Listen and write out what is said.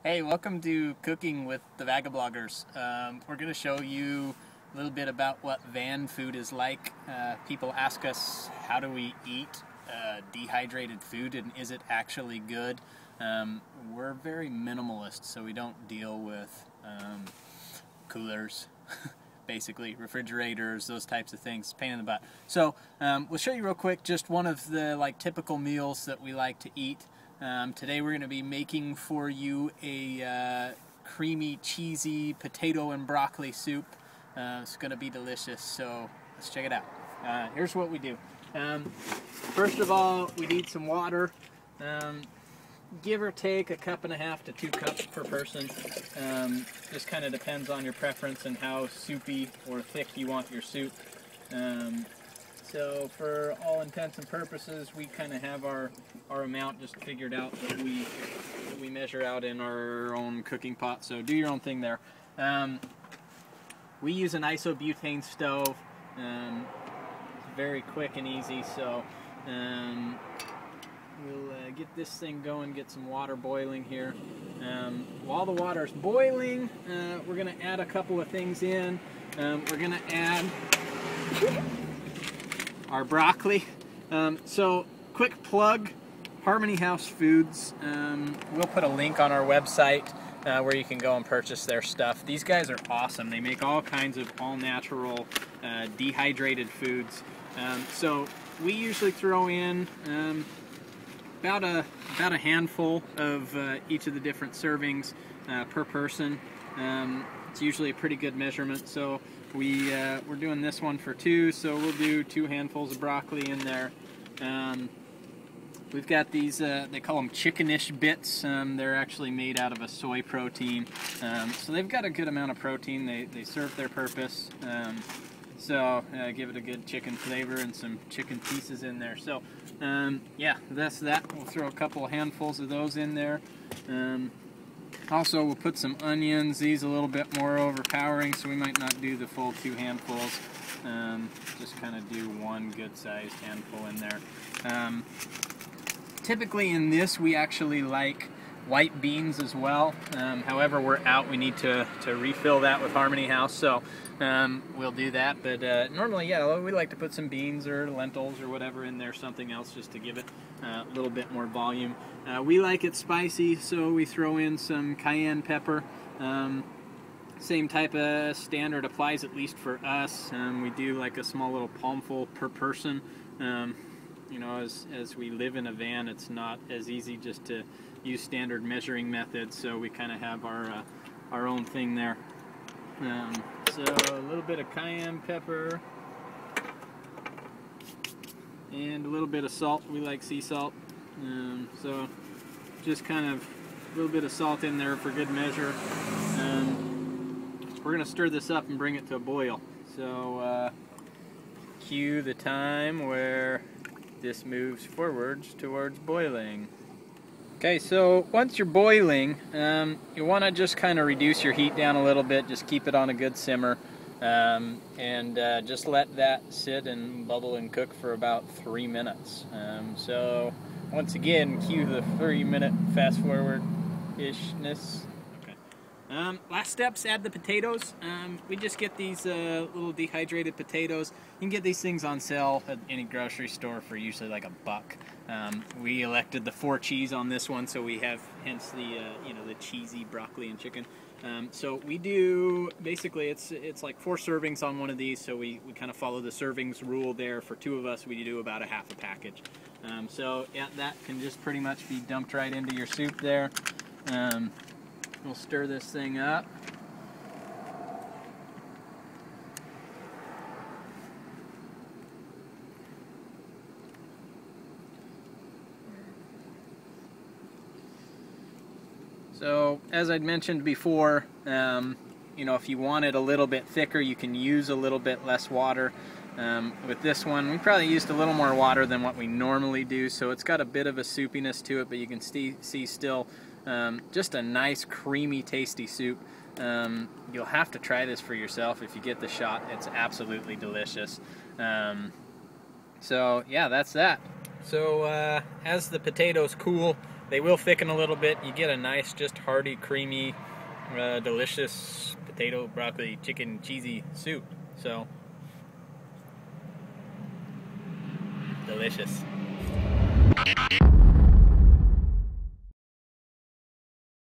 Hey, welcome to Cooking with the Vagabloggers. We're going to show you a little bit about what van food is like. People ask us, how do we eat dehydrated food and is it actually good? We're very minimalist, so we don't deal with coolers, basically, refrigerators, those types of things, pain in the butt. So we'll show you real quick just one of the typical meals that we like to eat. Today we're going to be making for you a creamy, cheesy potato and broccoli soup. It's going to be delicious, so let's check it out. Here's what we do. First of all, we need some water. Give or take 1.5 cups to 2 cups per person. Just kind of depends on your preference and how soupy or thick you want your soup. So for all intents and purposes, we kind of have our amount just figured out that we measure out in our own cooking pot. So do your own thing there. We use an isobutane stove. It's very quick and easy. So we'll get this thing going, get some water boiling here. While the water's boiling, we're going to add a couple of things in. We're going to add our broccoli. So quick plug, Harmony House Foods. We'll put a link on our website where you can go and purchase their stuff. These guys are awesome. They make all kinds of all-natural dehydrated foods. So we usually throw in about a handful of each of the different servings per person. It's usually a pretty good measurement. So we're doing this one for 2, so we'll do 2 handfuls of broccoli in there. We've got these, they call them chickenish bits. They're actually made out of a soy protein. So they've got a good amount of protein. They serve their purpose. So give it a good chicken flavor and some chicken pieces in there. So yeah, that's that. We'll throw a couple of handfuls of those in there. Also, we'll put some onions. These a little bit more overpowering, so we might not do the full 2 handfuls. Just kind of do 1 good-sized handful in there. Typically in this, we actually like white beans as well. However, we're out. We need to refill that with Harmony House, so we'll do that. But normally, yeah, we like to put some beans or lentils or whatever in there, something else just to give it a little bit more volume. We like it spicy, so we throw in some cayenne pepper. Same type of standard applies, at least for us. We do like a small little palmful per person. You know, as we live in a van, it's not as easy just to use standard measuring methods, so we kind of have our own thing there. So a little bit of cayenne pepper and a little bit of salt. We like sea salt. So just kind of a little bit of salt in there for good measure. We're going to stir this up and bring it to a boil. So cue the time where this moves forwards towards boiling. Okay, so once you're boiling, you want to just kind of reduce your heat down a little bit, just keep it on a good simmer, and just let that sit and bubble and cook for about 3 minutes. So once again, cue the 3-minute fast forward-ishness. Last steps, add the potatoes. We just get these little dehydrated potatoes. You can get these things on sale at any grocery store for usually like $1. We elected the 4 cheese on this one, so we have hence the the cheesy broccoli and chicken. So we do basically it's like 4 servings on one of these, so we kind of follow the servings rule there. For 2 of us, we do about a half a package. So yeah, that can just pretty much be dumped right into your soup there. We'll stir this thing up. So, as I'd mentioned before, if you want it a little bit thicker, you can use a little bit less water. With this one, we probably used a little more water than what we normally do, so it's got a bit of a soupiness to it, but you can see still just a nice, creamy, tasty soup. You'll have to try this for yourself if you get the shot. It's absolutely delicious. So yeah, that's that. So as the potatoes cool, they will thicken a little bit. You get a nice, just hearty, creamy, delicious potato, broccoli, chicken, cheesy soup. So delicious.